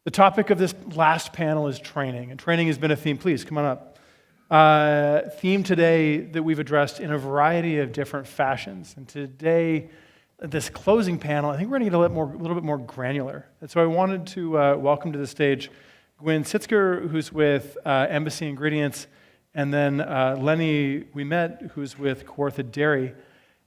The topic of this last panel is training, and training has been a theme. Please, come on up. Theme today that we've addressed in a variety of different fashions. And today, this closing panel, I think we're going to get a little bit more granular. And so I wanted to welcome to the stage Gwynne Sitsker, who's with Embassay Ingredients, and then Lennie Ouimette, who's with Kawartha Dairy.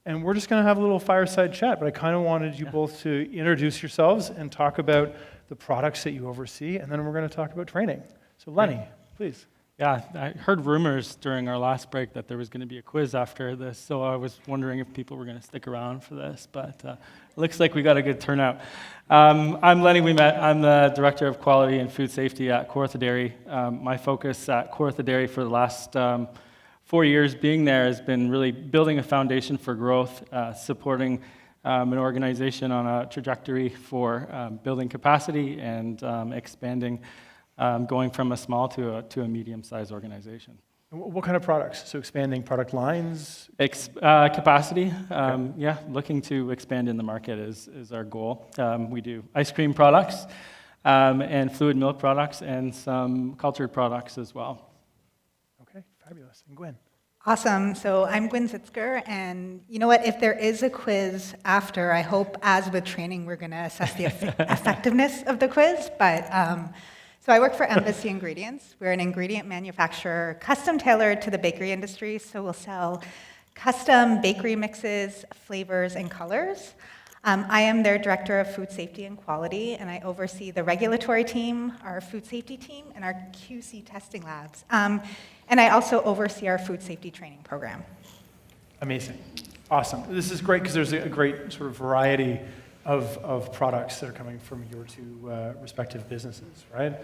And we're just going to have a little fireside chat, but I kind of wanted you both to introduce yourselves and talk about the products that you oversee, and then we're going to talk about training. So Lennie, please. Yeah, I heard rumors during our last break that there was going to be a quiz after this, so I was wondering if people were going to stick around for this, but it looks like we got a good turnout. I'm Lennie Ouimette. I'm the Director of Quality and Food Safety at Kawartha Dairy. My focus at Kawartha Dairy for the last 4 years being there has been really building a foundation for growth, supporting an organization on a trajectory for building capacity and expanding, going from a small to a medium-sized organization. What kind of products? So expanding product lines? Capacity, yeah, looking to expand in the market is our goal. We do ice cream products and fluid milk products and some cultured products as well. Okay, fabulous. And Gwynne? Awesome. So I'm Gwynne Sitsker, and you know what? If there is a quiz after, I hope, as with training, we're going to assess the effectiveness of the quiz. But so I work for Embassay Ingredients. We're an ingredient manufacturer, custom tailored to the bakery industry. So we'll sell custom bakery mixes, flavors, and colors. I am their Director of Food Safety and Quality, and I oversee the regulatory team, our food safety team, and our QC testing labs. And I also oversee our food safety training program. Amazing. Awesome. This is great because there's a great sort of variety of products that are coming from your two respective businesses, right?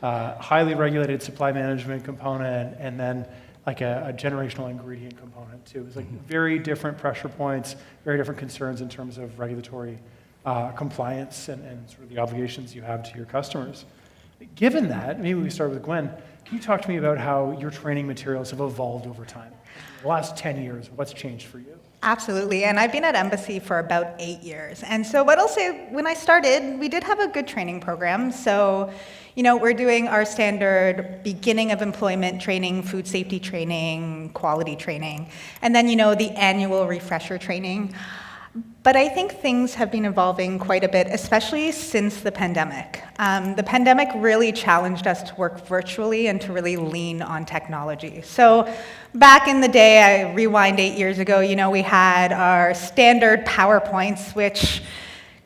Highly regulated supply management component, and then like a generational ingredient component too. It's like very different pressure points, very different concerns in terms of regulatory compliance and sort of the obligations you have to your customers. Given that, maybe we start with Gwynne. Can you talk to me about how your training materials have evolved over time? In the last 10 years, what's changed for you? Absolutely, and I've been at Embassy for about 8 years. And so what I'll say, when I started, we did have a good training program. So, you know, we're doing our standard beginning of employment training, food safety training, quality training, and then, you know, the annual refresher training. But I think things have been evolving quite a bit, especially since the pandemic. The pandemic really challenged us to work virtually and to really lean on technology. So back in the day, I rewind 8 years ago, you know, we had our standard PowerPoints, which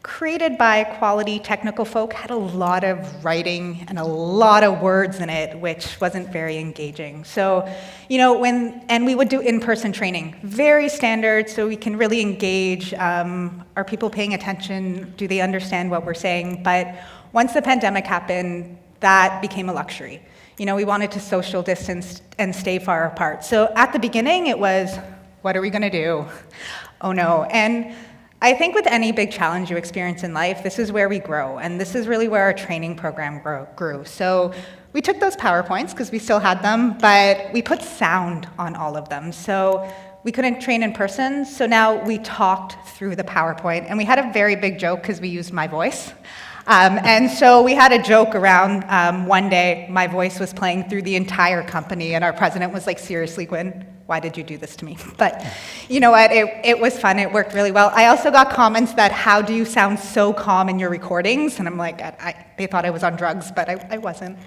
created by quality technical folk, had a lot of writing and a lot of words in it, which wasn't very engaging. So, you know, and we would do in-person training, very standard, so we can really engage. Are people paying attention? Do they understand what we're saying? But once the pandemic happened, that became a luxury. You know, we wanted to social distance and stay far apart. So at the beginning, it was, what are we gonna do? Oh no. And I think with any big challenge you experience in life, this is where we grow, and this is really where our training program grew. So we took those PowerPoints, because we still had them, but we put sound on all of them. So we couldn't train in person, so now we talked through the PowerPoint, and we had a very big joke because we used my voice. And so we had a joke around one day, my voice was playing through the entire company, and our president was like, seriously, Gwynne, why did you do this to me? But you know what, it was fun, it worked really well. I also got comments that, how do you sound so calm in your recordings? And I'm like, they thought I was on drugs, but I wasn't.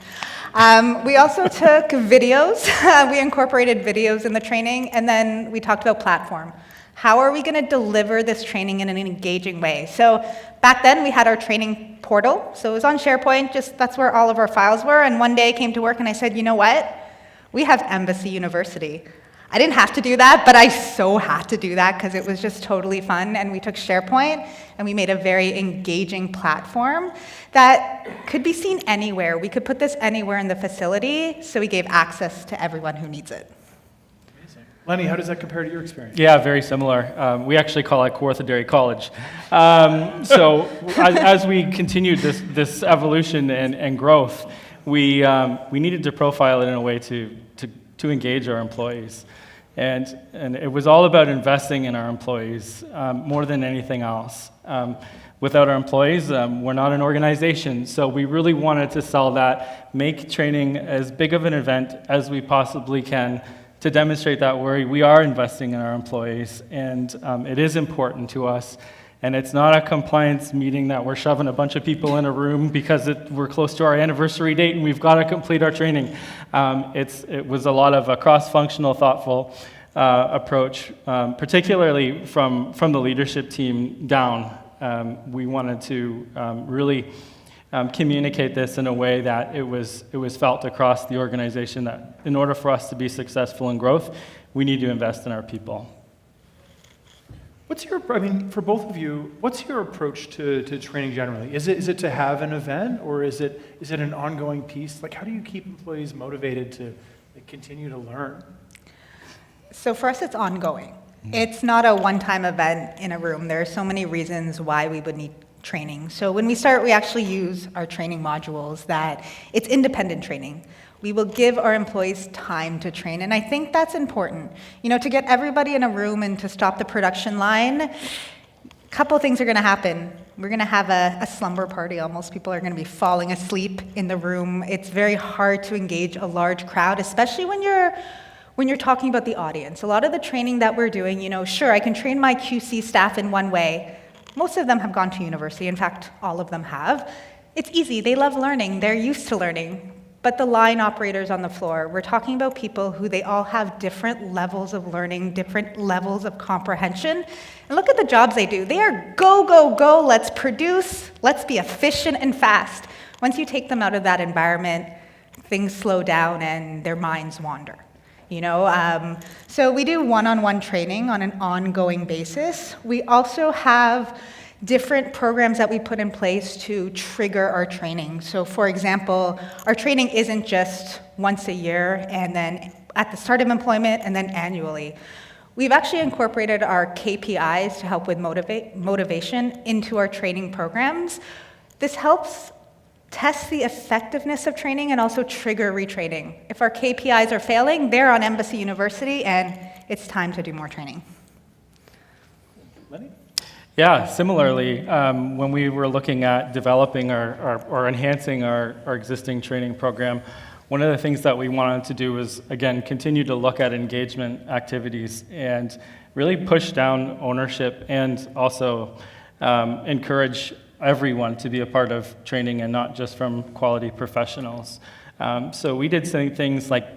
We also took videos, we incorporated videos in the training, and then we talked about platform. How are we gonna deliver this training in an engaging way? So back then we had our training portal, so it was on SharePoint, that's where all of our files were, and one day I came to work and I said, you know what? We have Embassy University. I didn't have to do that, but I so had to do that because it was just totally fun, and we took SharePoint and we made a very engaging platform that could be seen anywhere. We could put this anywhere in the facility, so we gave access to everyone who needs it. Lennie, how does that compare to your experience? Yeah, very similar. We actually call it Kawartha Dairy College. So as we continued this evolution and growth, we needed to profile it in a way to engage our employees. And it was all about investing in our employees more than anything else. without our employees, we're not an organization. So we really wanted to sell that, make training as big of an event as we possibly can to demonstrate that we are investing in our employees, and it is important to us. And it's not a compliance meeting that we're shoving a bunch of people in a room because we're close to our anniversary date and we've got to complete our training. It was a lot of a cross-functional, thoughtful approach, particularly from the leadership team down. We wanted to really communicate this in a way that it was felt across the organization that in order for us to be successful in growth, we need to invest in our people. For both of you, what's your approach to training generally? Is it to have an event, or is it an ongoing piece? Like, how do you keep employees motivated to continue to learn? So for us, it's ongoing. It's not a one-time event in a room. There are so many reasons why we would need training. So when we start, we actually use our training modules that it's independent training. We will give our employees time to train, and I think that's important. To get everybody in a room and to stop the production line, a couple things are going to happen. We're going to have a slumber party almost. People are going to be falling asleep in the room. It's very hard to engage a large crowd, especially when you're talking about the audience. A lot of the training that we're doing, sure, I can train my QC staff in one way. Most of them have gone to university. In fact, all of them have. It's easy. They love learning. They're used to learning. But the line operators on the floor, we're talking about people who they all have different levels of learning, different levels of comprehension. And look at the jobs they do. They are go, go, go, let's produce, let's be efficient and fast. Once you take them out of that environment, things slow down and their minds wander. So we do one-on-one training on an ongoing basis. We also have different programs that we put in place to trigger our training. So for example, our training isn't just once a year and then at the start of employment and then annually. We've actually incorporated our KPIs to help with motivation into our training programs. This helps test the effectiveness of training and also trigger retraining. If our KPIs are failing, they're on Embassy University and it's time to do more training. Lennie? Yeah, similarly, when we were looking at developing or enhancing our existing training program, one of the things that we wanted to do was, again, continue to look at engagement activities and really push down ownership and also encourage everyone to be a part of training and not just from quality professionals. So we did some things like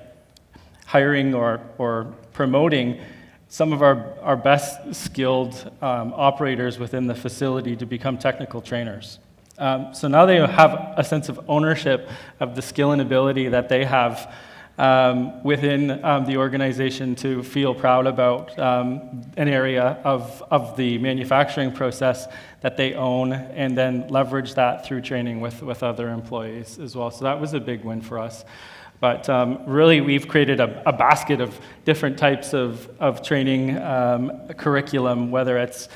hiring or promoting some of our best skilled operators within the facility to become technical trainers. So now they have a sense of ownership of the skill and ability that they have within the organization to feel proud about an area of the manufacturing process that they own, and then leverage that through training with other employees as well. So that was a big win for us. But really, we've created a basket of different types of training curriculum, whether it's,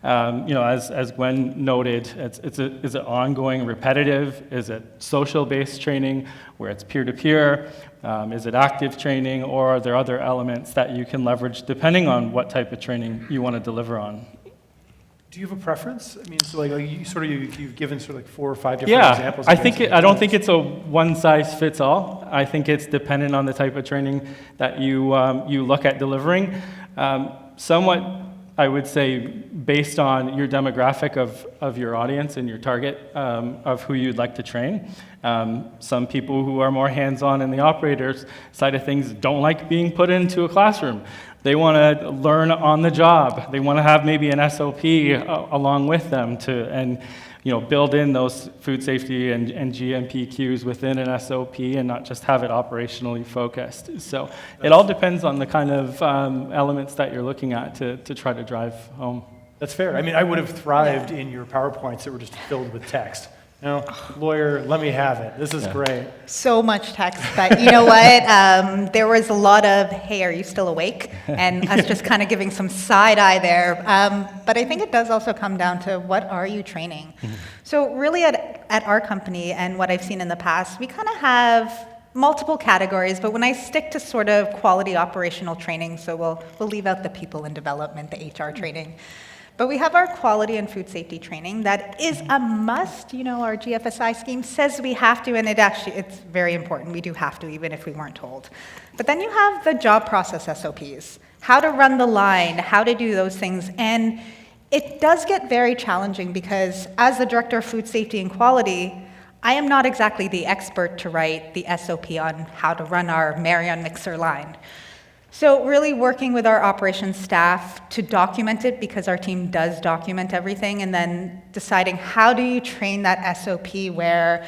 as Gwen noted, is it ongoing, repetitive? Is it social-based training where it's peer-to-peer? Is it active training, or are there other elements that you can leverage depending on what type of training you want to deliver on? Do you have a preference? I mean, so you've given sort of like 4 or 5 different examples. I don't think it's a one-size-fits-all. I think it's dependent on the type of training that you look at delivering. Somewhat, I would say, based on your demographic of your audience and your target of who you'd like to train. Some people who are more hands-on in the operators side of things don't like being put into a classroom. They want to learn on the job. They want to have maybe an SOP along with them and build in those food safety and GMP cues within an SOP and not just have it operationally focused. So it all depends on the kind of elements that you're looking at to try to drive home. That's fair. I mean, I would have thrived in your PowerPoints that were just filled with text. Lawyer, let me have it. This is great. So much text, but you know what? There was a lot of, hey, are you still awake? And us just kind of giving some side eye there. But I think it does also come down to what are you training? Mm-hmm. So really at our company and what I've seen in the past, we kind of have multiple categories, but when I stick to sort of quality operational training, so we'll leave out the people in development, the HR training. But we have our quality and food safety training that is a must. Our GFSI scheme says we have to, and it's very important. We do have to, even if we weren't told. But then you have the job process SOPs, how to run the line, how to do those things. And it does get very challenging because as the Director of Food Safety and Quality, I am not exactly the expert to write the SOP on how to run our Marion mixer line. So really working with our operations staff to document it, because our team does document everything, and then deciding how do you train that SOP where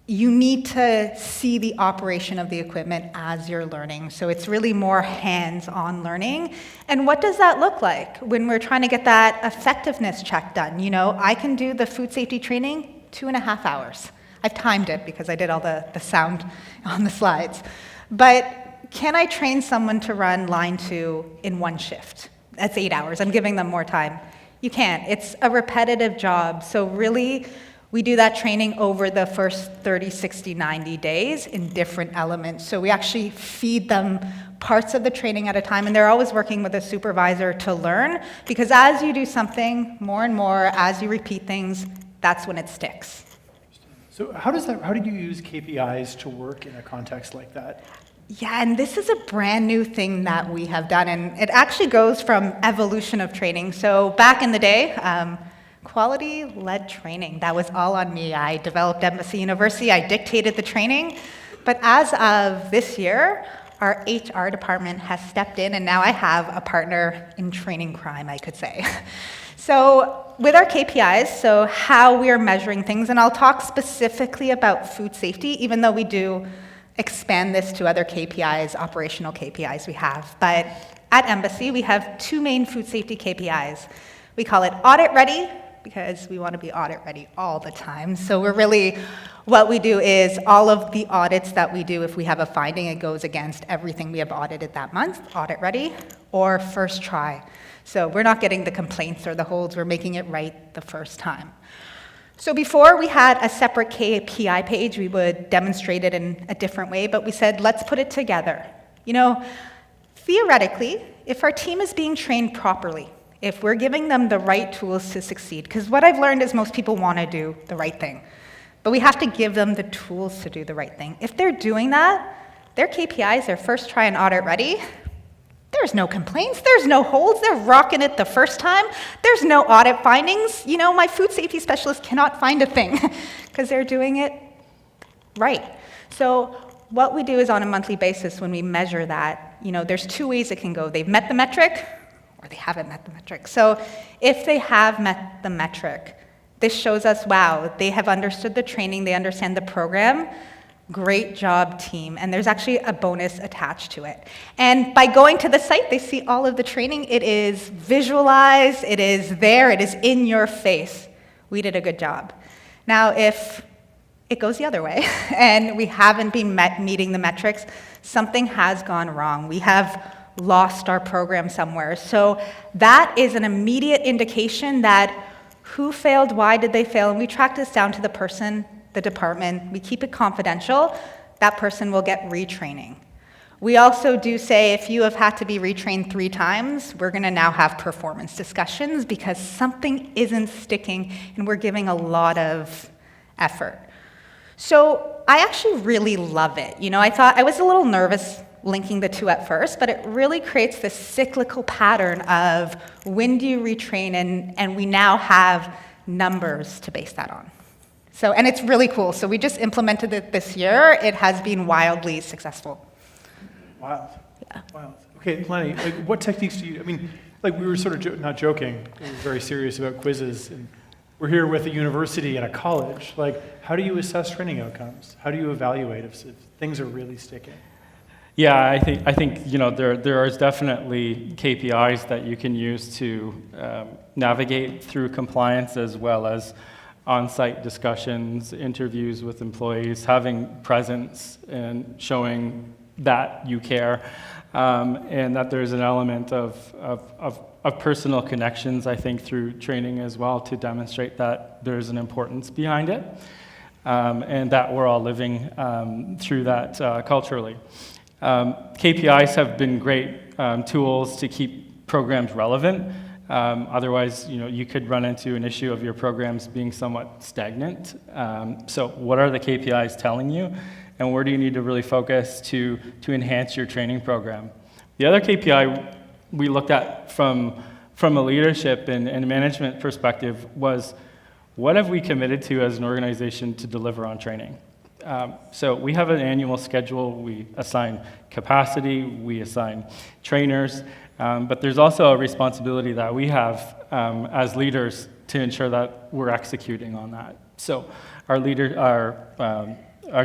you need to see the operation of the equipment as you're learning. So it's really more hands-on learning. And what does that look like when we're trying to get that effectiveness check done? I can do the food safety training 2.5 hours. I've timed it because I did all the sound on the slides. But can I train someone to run line 2 in one shift? That's 8 hours. I'm giving them more time. You can't. It's a repetitive job. So really, we do that training over the first 30, 60, 90 days in different elements. So we actually feed them parts of the training at a time, and they're always working with a supervisor to learn, because as you do something more and more, as you repeat things, that's when it sticks. So how did you use KPIs to work in a context like that? Yeah, and this is a brand new thing that we have done, and it actually goes from evolution of training. So back in the day, quality-led training, that was all on me. I developed Embassay University, I dictated the training, but as of this year, our HR department has stepped in, and now I have a partner in training crime, I could say. So with our KPIs, so how we are measuring things, and I'll talk specifically about food safety, even though we do expand this to other KPIs, operational KPIs we have. But at Embassy, we have 2 main food safety KPIs. We call it audit ready, because we want to be audit ready all the time. So what we do is all of the audits that we do, if we have a finding, it goes against everything we have audited that month, audit ready, or first try. So we're not getting the complaints or the holds, we're making it right the first time. So before we had a separate KPI page, we would demonstrate it in a different way, but we said, let's put it together. Theoretically, if our team is being trained properly, if we're giving them the right tools to succeed, because what I've learned is most people want to do the right thing, but we have to give them the tools to do the right thing. If they're doing that, their KPIs are first try and audit ready. There's no complaints, there's no holds, they're rocking it the first time. There's no audit findings. My food safety specialist cannot find a thing because they're doing it right. So what we do is on a monthly basis when we measure that, there's 2 ways it can go. They've met the metric or they haven't met the metric. So if they have met the metric, this shows us, wow, they have understood the training, they understand the program. Great job, team. And there's actually a bonus attached to it. And by going to the site, they see all of the training. It is visualized, it is there, it is in your face. We did a good job. Now, if it goes the other way and we haven't been meeting the metrics, something has gone wrong. We have lost our program somewhere. So that is an immediate indication that who failed, why did they fail, and we track this down to the person, the department. We keep it confidential. That person will get retraining. We also do say if you have had to be retrained 3 times, we're going to now have performance discussions because something isn't sticking and we're giving a lot of effort. So I actually really love it. I was a little nervous linking the 2 at first, but it really creates this cyclical pattern of when do you retrain, and we now have numbers to base that on. So, and it's really cool. So we just implemented it this year. It has been wildly successful. Wild. Yeah. Wild. Okay, Lennie, what techniques do you, we were sort of not joking, we were very serious about quizzes, and we're here with a university and a college. How do you assess training outcomes? How do you evaluate if things are really sticking? Yeah, I think there is definitely KPIs that you can use to navigate through compliance, as well as on-site discussions, interviews with employees, having presence and showing that you care, and that there's an element of personal connections, I think, through training as well, to demonstrate that there's an importance behind it, and that we're all living through that culturally. KPIs have been great tools to keep programs relevant. Otherwise, you could run into an issue of your programs being somewhat stagnant. So what are the KPIs telling you? And where do you need to really focus to enhance your training program? The other KPI we looked at from a leadership and management perspective was, what have we committed to as an organization to deliver on training? So we have an annual schedule. We assign capacity, we assign trainers, but there's also a responsibility that we have as leaders to ensure that we're executing on that. So our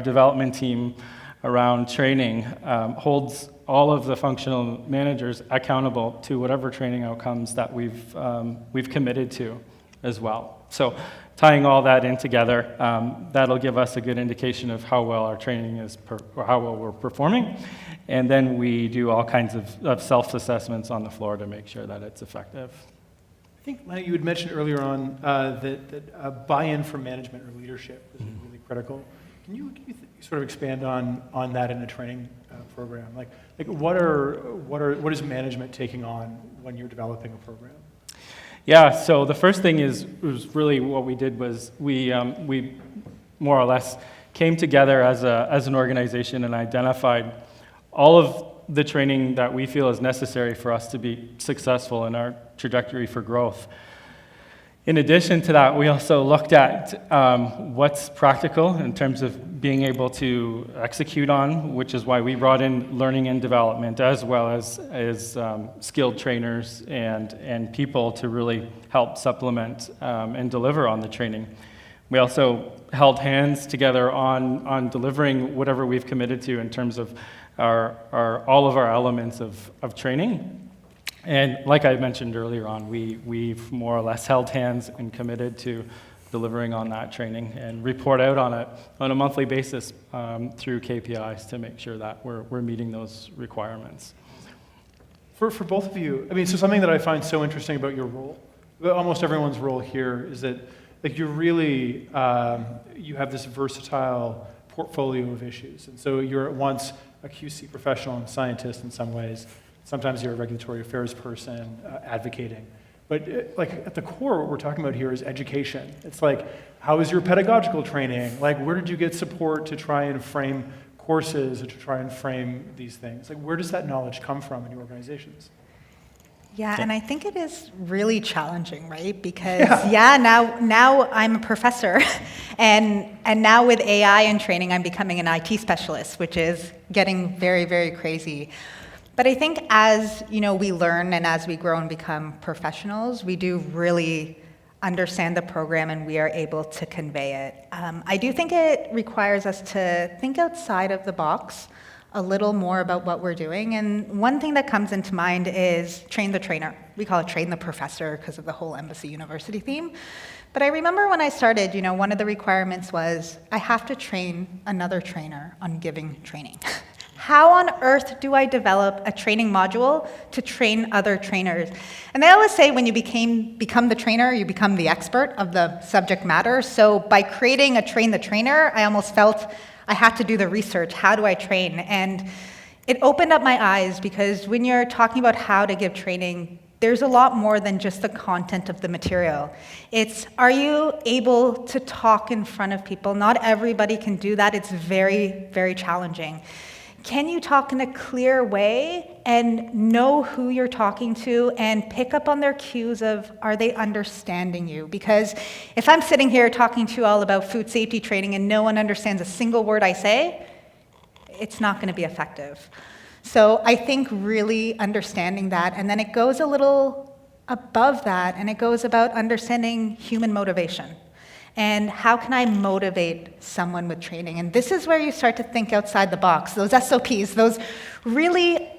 development team around training holds all of the functional managers accountable to whatever training outcomes that we've committed to as well. So tying all that in together, that'll give us a good indication of how well our training is, or how well we're performing. And then we do all kinds of self-assessments on the floor to make sure that it's effective. I think, Lennie, you had mentioned earlier on that buy-in from management or leadership is really critical. Can you sort of expand on that in a training program? Like what is management taking on when you're developing a program? Yeah, so the first thing was really what we did was we more or less came together as an organization and identified all of the training that we feel is necessary for us to be successful in our trajectory for growth. In addition to that, we also looked at what's practical in terms of being able to execute on, which is why we brought in learning and development as well as skilled trainers and people to really help supplement and deliver on the training. We also held hands together on delivering whatever we've committed to in terms of all of our elements of training. And like I mentioned earlier on, we've more or less held hands and committed to delivering on that training and report out on it on a monthly basis through KPIs to make sure that we're meeting those requirements. For both of you, I mean, so something that I find so interesting about your role, almost everyone's role here, is that like you're really, you have this versatile portfolio of issues. And so you're at once a QC professional and scientist in some ways. Sometimes you're a regulatory affairs person advocating. But like at the core, what we're talking about here is education. It's like, how is your pedagogical training? Like, where did you get support to try and frame courses or to try and frame these things? Like, where does that knowledge come from in your organizations? Yeah, and I think it is really challenging, right? Because now I'm a professor, and now with AI and training, I'm becoming an IT specialist, which is getting very, very crazy. But I think as we learn and as we grow and become professionals, we do really understand the program and we are able to convey it. I do think it requires us to think outside of the box a little more about what we're doing. And one thing that comes into mind is train the trainer. We call it train the professor because of the whole Embassy University theme. But I remember when I started, one of the requirements was I have to train another trainer on giving training. How on earth do I develop a training module to train other trainers? And they always say when you become the trainer, you become the expert of the subject matter. So by creating a train the trainer, I almost felt I had to do the research. How do I train? And it opened up my eyes because when you're talking about how to give training, there's a lot more than just the content of the material. It's, are you able to talk in front of people? Not everybody can do that. It's very, very challenging. Can you talk in a clear way and know who you're talking to and pick up on their cues of, are they understanding you? Because if I'm sitting here talking to you all about food safety training and no one understands a single word I say, it's not going to be effective. So I think really understanding that, and then it goes a little above that, and it goes about understanding human motivation. And how can I motivate someone with training? And this is where you start to think outside the box. Those SOPs, those really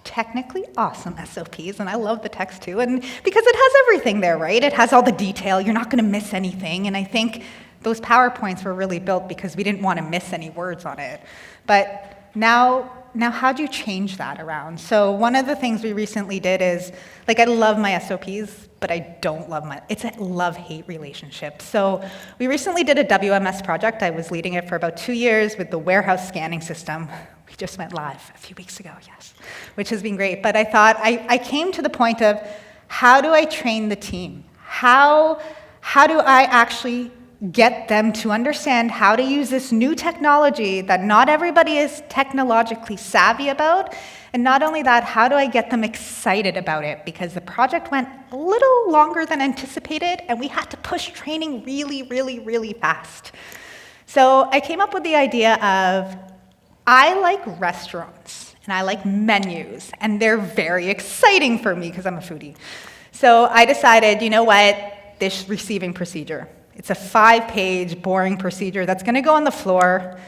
technically awesome SOPs, and I love the text too, and because it has everything there, right? It has all the detail, you're not gonna miss anything, and I think those PowerPoints were really built because we didn't want to miss any words on it. But now how do you change that around? So one of the things we recently did is, like, I love my SOPs, but I don't love it's a love-hate relationship. So we recently did a WMS project. I was leading it for about 2 years with the warehouse scanning system. We just went live a few weeks ago, yes, which has been great. But I thought, I came to the point of, how do I train the team? How do I actually get them to understand how to use this new technology that not everybody is technologically savvy about? And not only that, how do I get them excited about it? Because the project went a little longer than anticipated, and we had to push training really, really, really fast. So I came up with the idea of, I like restaurants, and I like menus, and they're very exciting for me because I'm a foodie. So I decided, you know what, this receiving procedure. It's a 5-page, boring procedure that's going to go on the floor.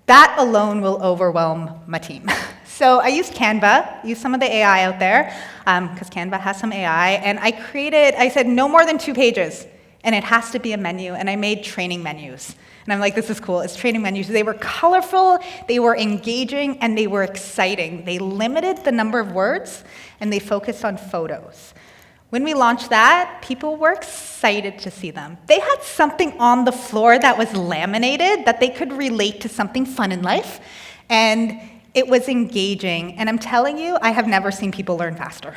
That alone will overwhelm my team. So I used Canva, used some of the AI out there, because Canva has some AI, and I said no more than 2 pages, and it has to be a menu, and I made training menus. And I'm like, this is cool, it's training menus. They were colorful, they were engaging, and they were exciting. They limited the number of words, and they focused on photos. When we launched that, people were excited to see them. They had something on the floor that was laminated that they could relate to something fun in life, and it was engaging. And I'm telling you, I have never seen people learn faster.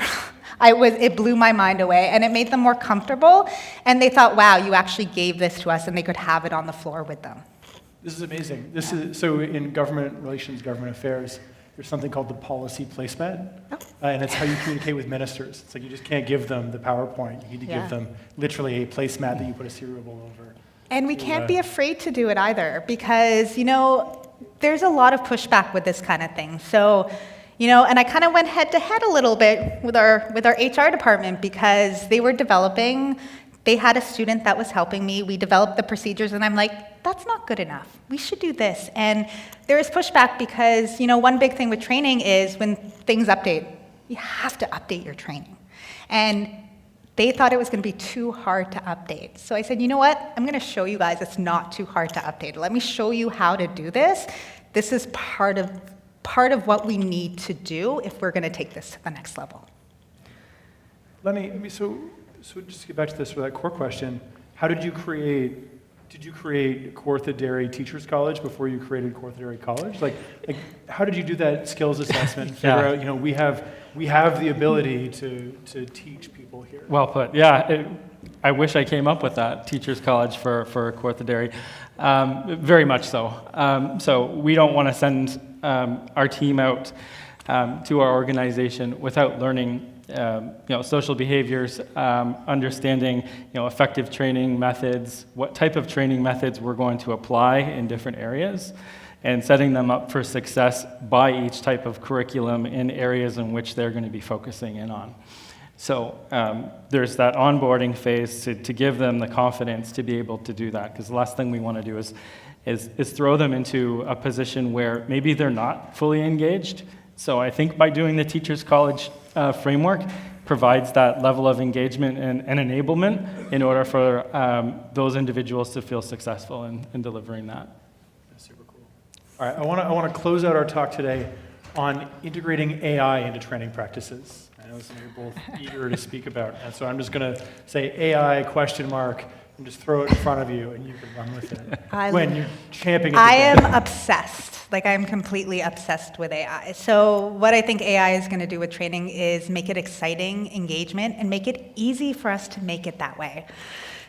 It blew my mind away, and it made them more comfortable, and they thought, wow, you actually gave this to us, and they could have it on the floor with them. This is amazing. So in government relations, government affairs, there's something called the policy placemat, and it's how you communicate with ministers. It's like you just can't give them the PowerPoint. You need to give them literally a placemat that you put a cereal bowl over. And we can't be afraid to do it either, because, there's a lot of pushback with this kind of thing. So, and I kind of went head to head a little bit with our HR department, because they had a student that was helping me. We developed the procedures, and I'm like, that's not good enough. We should do this. And there is pushback because, one big thing with training is when things update, you have to update your training. And they thought it was going to be too hard to update. So I said, you know what? I'm going to show you guys it's not too hard to update. Let me show you how to do this. This is part of what we need to do if we're going to take this to the next level. Lennie, so just to get back to this for that core question, how did you create Kawartha Dairy Teachers College before you created Kawartha Dairy College? Like how did you do that skills assessment? Figure out, we have the ability to teach people here. Well put. Yeah, I wish I came up with that, Teachers College for Kawartha Dairy. Very much so. So we don't want to send our team out to our organization without learning social behaviors, understanding, effective training methods, what type of training methods we're going to apply in different areas, and setting them up for success by each type of curriculum in areas in which they're going to be focusing in on. So there's that onboarding phase to give them the confidence to be able to do that, because the last thing we want to do is throw them into a position where maybe they're not fully engaged. So I think by doing the Teachers College framework provides that level of engagement and enablement in order for those individuals to feel successful in delivering that. That's super cool. All right, I want to close out our talk today on integrating AI into training practices. I know some of you are both eager to speak about, and so I'm just going to say AI ? And just throw it in front of you, and you can run with it. Gwynne, you're champing at the bit. I am obsessed. I'm completely obsessed with AI. So what I think AI is going to do with training is make it exciting, engagement, and make it easy for us to make it that way.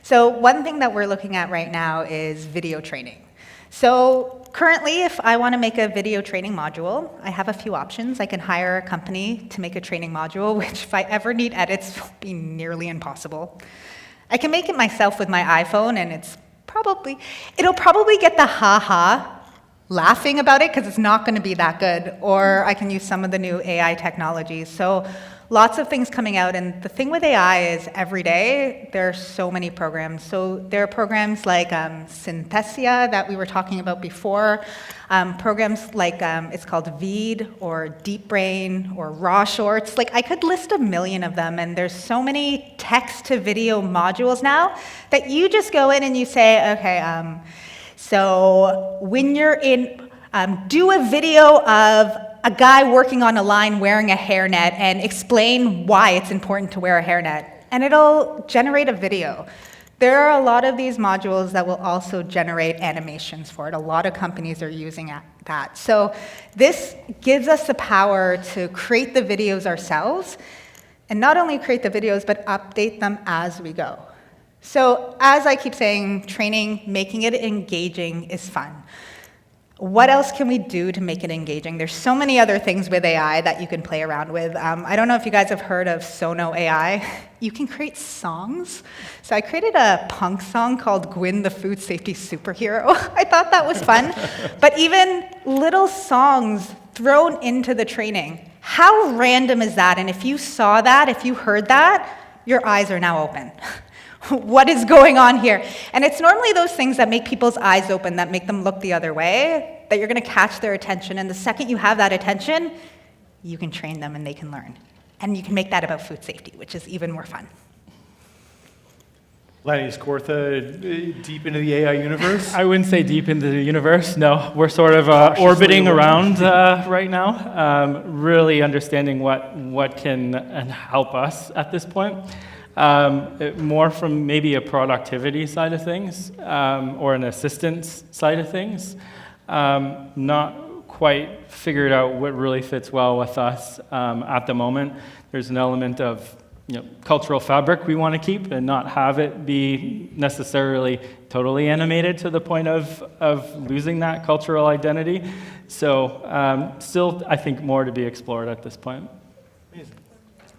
So one thing that we're looking at right now is video training. So currently, if I want to make a video training module, I have a few options. I can hire a company to make a training module, which if I ever need edits, will be nearly impossible. I can make it myself with my iPhone, and it'll probably get the ha-ha laughing about it because it's not going to be that good, or I can use some of the new AI technologies. So lots of things coming out, and the thing with AI is every day there are so many programs. So there are programs like Synthesia that we were talking about before, programs like it's called Veed or Deep Brain or Raw Shorts. I could list a million of them, and there's so many text to video modules now that you just go in and you say, okay, so when you're in, do a video of a guy working on a line wearing a hairnet and explain why it's important to wear a hairnet, and it'll generate a video. There are a lot of these modules that will also generate animations for it. A lot of companies are using that. So this gives us the power to create the videos ourselves, and not only create the videos, but update them as we go. So as I keep saying, training, making it engaging is fun. What else can we do to make it engaging? There's so many other things with AI that you can play around with. I don't know if you guys have heard of Sono AI. You can create songs. So I created a punk song called Gwynne the Food Safety Superhero. I thought that was fun. But even little songs thrown into the training. How random is that? And if you saw that, if you heard that, your eyes are now open. What is going on here? And it's normally those things that make people's eyes open, that make them look the other way, that you're going to catch their attention. And the second you have that attention, you can train them and they can learn. And you can make that about food safety, which is even more fun. Lennie, is Kawartha deep into the AI universe? I wouldn't say deep into the universe, no. We're sort of orbiting around right now, really understanding what can help us at this point. More from maybe a productivity side of things or an assistance side of things. Not quite figured out what really fits well with us at the moment. There's an element of cultural fabric we want to keep and not have it be necessarily totally animated to the point of losing that cultural identity. So still, I think, more to be explored at this point. Amazing.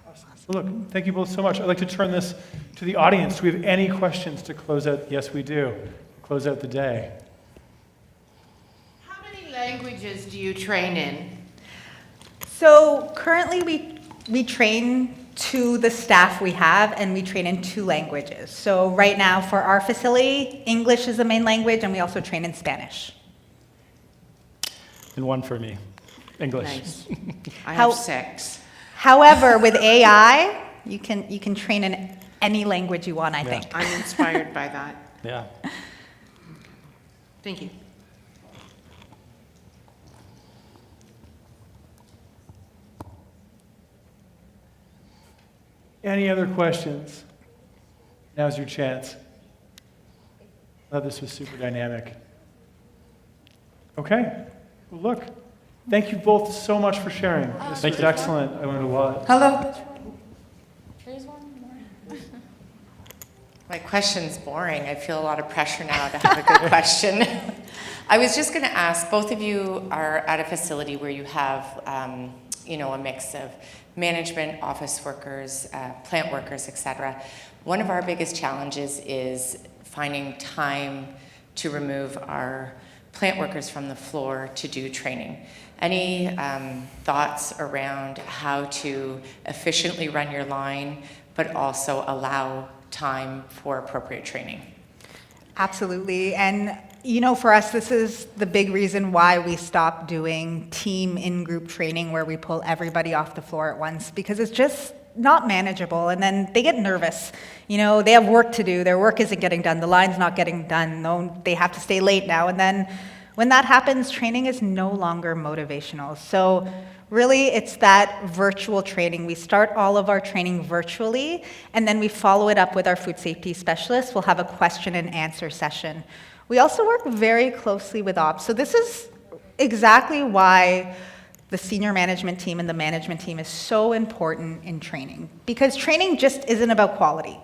Awesome. Well, look, thank you both so much. I'd like to turn this to the audience. Do we have any questions to close out? Yes, we do. Close out the day. How many languages do you train in? So currently we train to the staff we have, and we train in 2 languages. So right now for our facility, English is the main language, and we also train in Spanish. And one for me, English. Nice. I How- have 6. However, with AI, you can train in any language you want, I think. I'm inspired by that. Yeah. Thank you. Any other questions? Now's your chance. I thought this was super dynamic. Okay. Well, look, thank you both so much for sharing. This was excellent. I learned a lot. Hello. My question's boring. I feel a lot of pressure now to have a good question. I was just going to ask, both of you are at a facility where you have, a mix of management, office workers, plant workers, etc. One of our biggest challenges is finding time to remove our plant workers from the floor to do training. Any thoughts around how to efficiently run your line, but also allow time for appropriate training? Absolutely. And for us, this is the big reason why we stopped doing team in-group training where we pull everybody off the floor at once, because it's just not manageable. And then they get nervous. They have work to do. Their work isn't getting done. The line's not getting done. No, they have to stay late now. And then when that happens, training is no longer motivational. So really, it's that virtual training. We start all of our training virtually, and then we follow it up with our food safety specialists. We'll have a question and answer session. We also work very closely with ops. So this is exactly why the senior management team and the management team is so important in training, because training just isn't about quality.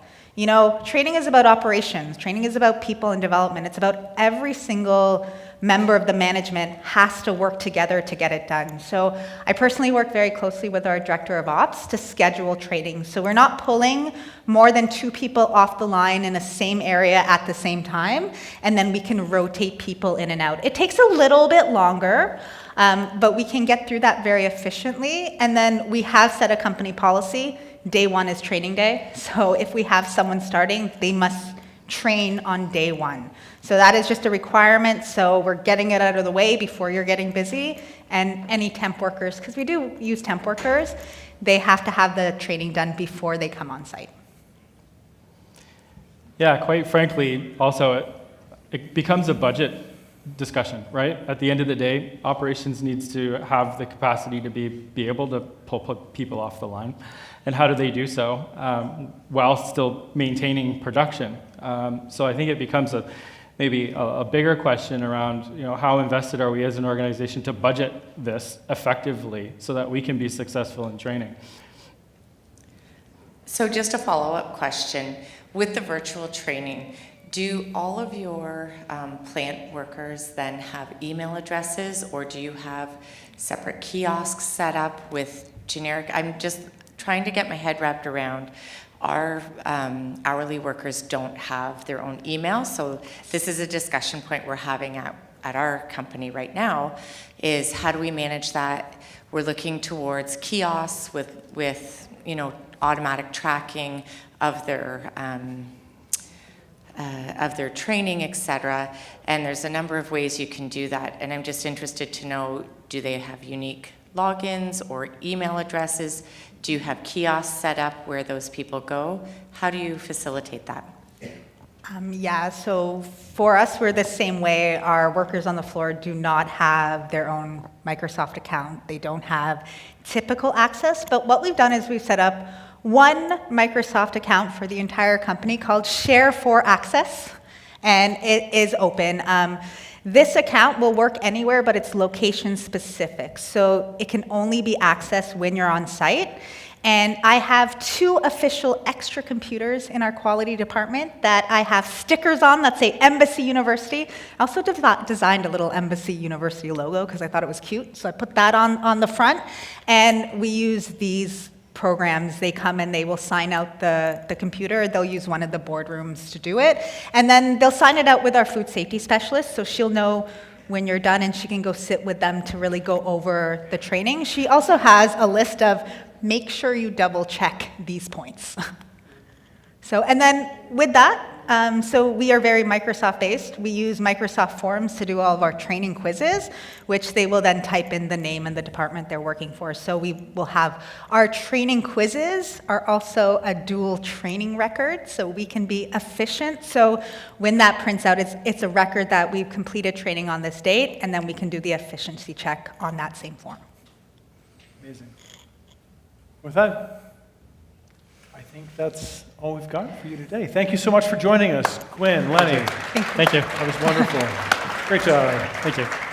Training is about operations. Training is about people and development. It's about every single member of the management has to work together to get it done. So I personally work very closely with our director of ops to schedule training. So we're not pulling more than 2 people off the line in the same area at the same time, and then we can rotate people in and out. It takes a little bit longer, but we can get through that very efficiently. And then we have set a company policy. Day 1 is training day. So if we have someone starting, they must train on day 1. So that is just a requirement. So we're getting it out of the way before you're getting busy. And any temp workers, because we do use temp workers, they have to have the training done before they come on site. Yeah, quite frankly, also, it becomes a budget discussion, right? At the end of the day, operations needs to have the capacity to be able to pull people off the line. And how do they do so while still maintaining production? So I think it becomes maybe a bigger question around how invested are we as an organization to budget this effectively so that we can be successful in training. So just a follow-up question. With the virtual training, do all of your plant workers then have email addresses, or do you have separate kiosks set up with generic? I'm just trying to get my head wrapped around. Our hourly workers don't have their own email, so this is a discussion point we're having at our company right now, is how do we manage that? We're looking towards kiosks with automatic tracking of their training, etc. And there's a number of ways you can do that. And I'm just interested to know, do they have unique logins or email addresses? Do you have kiosks set up where those people go? How do you facilitate that? Yeah, so for us, we're the same way. Our workers on the floor do not have their own Microsoft account. They don't have typical access, but what we've done is we've set up one Microsoft account for the entire company called Share for Access, and it is open. This account will work anywhere, but it's location specific, so it can only be accessed when you're on site. And I have 2 official extra computers in our quality department that I have stickers on that say Embassy University. I also designed a little Embassy University logo because I thought it was cute, so I put that on the front. And we use these programs. They come and they will sign out the computer. They'll use one of the boardrooms to do it. And then they'll sign it out with our food safety specialist, so she'll know when you're done and she can go sit with them to really go over the training. She also has a list of make sure you double check these points. So, and then with that, so we are very Microsoft based. We use Microsoft Forms to do all of our training quizzes, which they will then type in the name and the department they're working for. So we will have our training quizzes are also a dual training record, so we can be efficient. So when that prints out, it's a record that we've completed training on this date, and then we can do the efficiency check on that same form. Amazing. With that, I think that's all we've got for you today. Thank you so much for joining us, Gwynne, Lennie. Thank you. That was wonderful. Great job. Thank you.